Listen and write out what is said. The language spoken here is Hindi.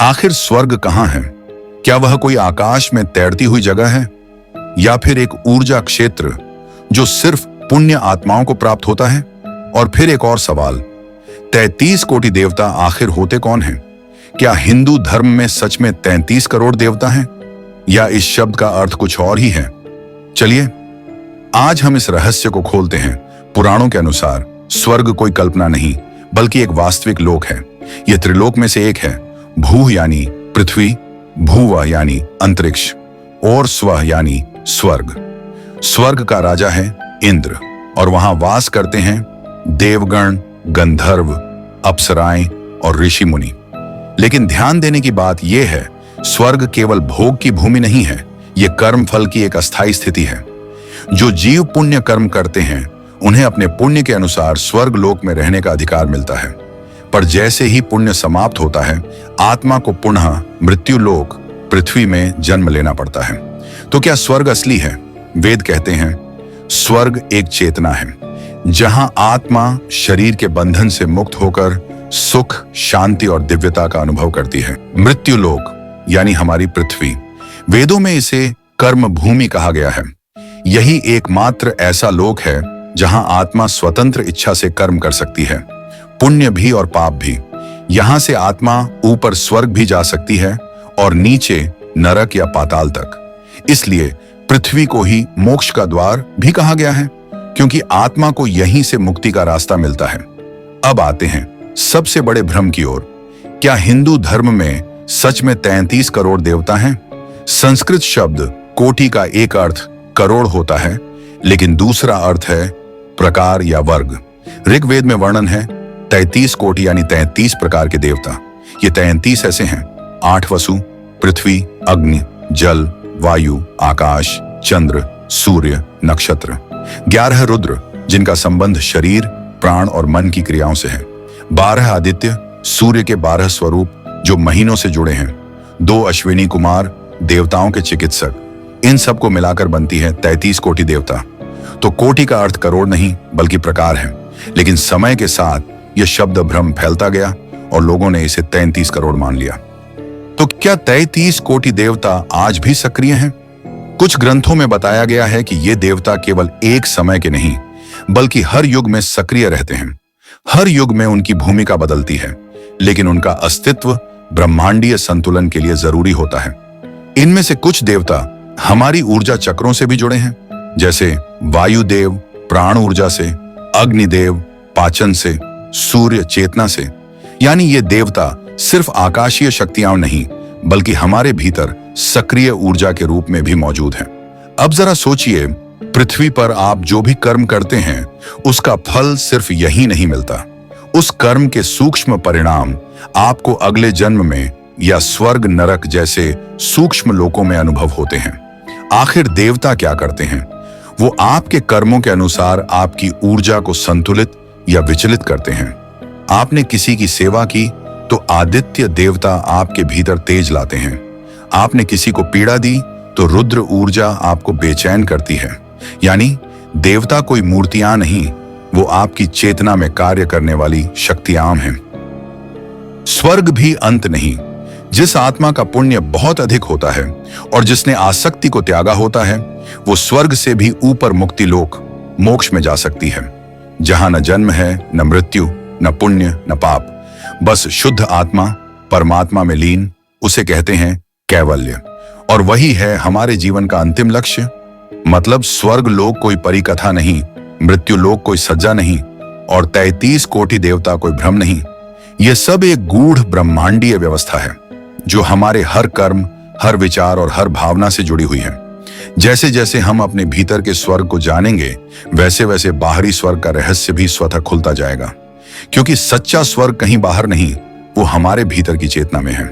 आखिर स्वर्ग कहाँ है? क्या वह कोई आकाश में तैरती हुई जगह है या फिर एक ऊर्जा क्षेत्र जो सिर्फ पुण्य आत्माओं को प्राप्त होता है? और फिर एक और सवाल, 33 कोटि देवता आखिर होते कौन हैं? क्या हिंदू धर्म में सच में 33 करोड़ देवता हैं या इस शब्द का अर्थ कुछ और ही है? चलिए आज हम इस रहस्य को खोलते हैं। पुराणों के अनुसार स्वर्ग कोई कल्पना नहीं बल्कि एक वास्तविक लोक है। यह त्रिलोक में से एक है। भू यानी पृथ्वी, भुव यानी अंतरिक्ष और स्व यानी स्वर्ग। स्वर्ग का राजा है इंद्र और वहां वास करते हैं देवगण, गंधर्व, अप्सराएं और ऋषि मुनि। लेकिन ध्यान देने की बात यह है, स्वर्ग केवल भोग की भूमि नहीं है, यह कर्म फल की एक अस्थायी स्थिति है। जो जीव पुण्य कर्म करते हैं उन्हें अपने पुण्य के अनुसार स्वर्ग लोक में रहने का अधिकार मिलता है। पर जैसे ही पुण्य समाप्त होता है, आत्मा को पुनः मृत्यु लोक पृथ्वी में जन्म लेना पड़ता है। तो क्या स्वर्ग असली है? वेद कहते हैं स्वर्ग एक चेतना है जहां आत्मा शरीर के बंधन से मुक्त होकर सुख, शांति और दिव्यता का अनुभव करती है। मृत्यु लोक यानी हमारी पृथ्वी, वेदों में इसे कर्म भूमि कहा गया है। यही एकमात्र ऐसा लोक है जहां आत्मा स्वतंत्र इच्छा से कर्म कर सकती है, पुण्य भी और पाप भी। यहां से आत्मा ऊपर स्वर्ग भी जा सकती है और नीचे नरक या पाताल तक। इसलिए पृथ्वी को ही मोक्ष का द्वार भी कहा गया है, क्योंकि आत्मा को यहीं से मुक्ति का रास्ता मिलता है। अब आते हैं सबसे बड़े भ्रम की ओर। क्या हिंदू धर्म में सच में 33 करोड़ देवता हैं? संस्कृत शब्द कोटि का एक अर्थ करोड़ होता है, लेकिन दूसरा अर्थ है प्रकार या वर्ग। ऋग्वेद में वर्णन है 33 कोटि यानी 33 प्रकार के देवता। ये 33 ऐसे हैं: 8 वसु, पृथ्वी, अग्नि, जल, वायु, आकाश, चंद्र, सूर्य, नक्षत्र। 11 रुद्र जिनका संबंध शरीर, प्राण और मन की क्रियाओं से है। 12 आदित्य, सूर्य के 12 स्वरूप जो महीनों से जुड़े हैं। 2 अश्विनी कुमार, देवताओं के चिकित्सक। इन सबको मिलाकर बनती है 33 कोटि देवता। तो कोटि का अर्थ करोड़ नहीं बल्कि प्रकार है, लेकिन समय के साथ यह शब्द भ्रम फैलता गया और लोगों ने इसे 33 करोड़ मान लिया। तो क्या 33 कोटि देवता आज भी सक्रिय हैं? कुछ ग्रंथों में बताया गया है कि ये देवता केवल एक समय के नहीं बल्कि हर युग में सक्रिय रहते हैं। हर युग में उनकी भूमिका बदलती है, लेकिन उनका अस्तित्व ब्रह्मांडीय संतुलन के लिए जरूरी होता है। इनमें से कुछ देवता हमारी ऊर्जा चक्रों से भी जुड़े हैं, जैसे वायुदेव प्राण ऊर्जा से, अग्निदेव पाचन से, सूर्य चेतना से। यानी ये देवता सिर्फ आकाशीय शक्तियां नहीं बल्कि हमारे भीतर सक्रिय ऊर्जा के रूप में भी मौजूद हैं। अब जरा सोचिए, पृथ्वी पर आप जो भी कर्म करते हैं उसका फल सिर्फ यही नहीं मिलता। उस कर्म के सूक्ष्म परिणाम आपको अगले जन्म में या स्वर्ग नरक जैसे सूक्ष्म लोकों में अनुभव होते हैं। आखिर देवता क्या करते हैं? वो आपके कर्मों के अनुसार आपकी ऊर्जा को संतुलित या विचलित करते हैं। आपने किसी की सेवा की तो आदित्य देवता आपके भीतर तेज लाते हैं। आपने किसी को पीड़ा दी तो रुद्र ऊर्जा आपको बेचैन करती है। यानी देवता कोई मूर्तियां नहीं, वो आपकी चेतना में कार्य करने वाली शक्तियां हैं। स्वर्ग भी अंत नहीं। जिस आत्मा का पुण्य बहुत अधिक होता है और जिसने आसक्ति को त्यागा होता है, वो स्वर्ग से भी ऊपर मुक्ति लोक मोक्ष में जा सकती है, जहां न जन्म है, न मृत्यु, न पुण्य, न पाप, बस शुद्ध आत्मा परमात्मा में लीन। उसे कहते हैं कैवल्य। और वही है हमारे जीवन का अंतिम लक्ष्य। मतलब स्वर्ग लोक कोई परिकथा नहीं, मृत्यु लोक कोई सज्जा नहीं और 33 कोटि देवता कोई भ्रम नहीं। यह सब एक गूढ़ ब्रह्मांडीय व्यवस्था है जो हमारे हर कर्म, हर विचार और हर भावना से जुड़ी हुई है। जैसे जैसे हम अपने भीतर के स्वर्ग को जानेंगे, वैसे वैसे बाहरी स्वर्ग का रहस्य भी स्वतः खुलता जाएगा, क्योंकि सच्चा स्वर्ग कहीं बाहर नहीं, वो हमारे भीतर की चेतना में है।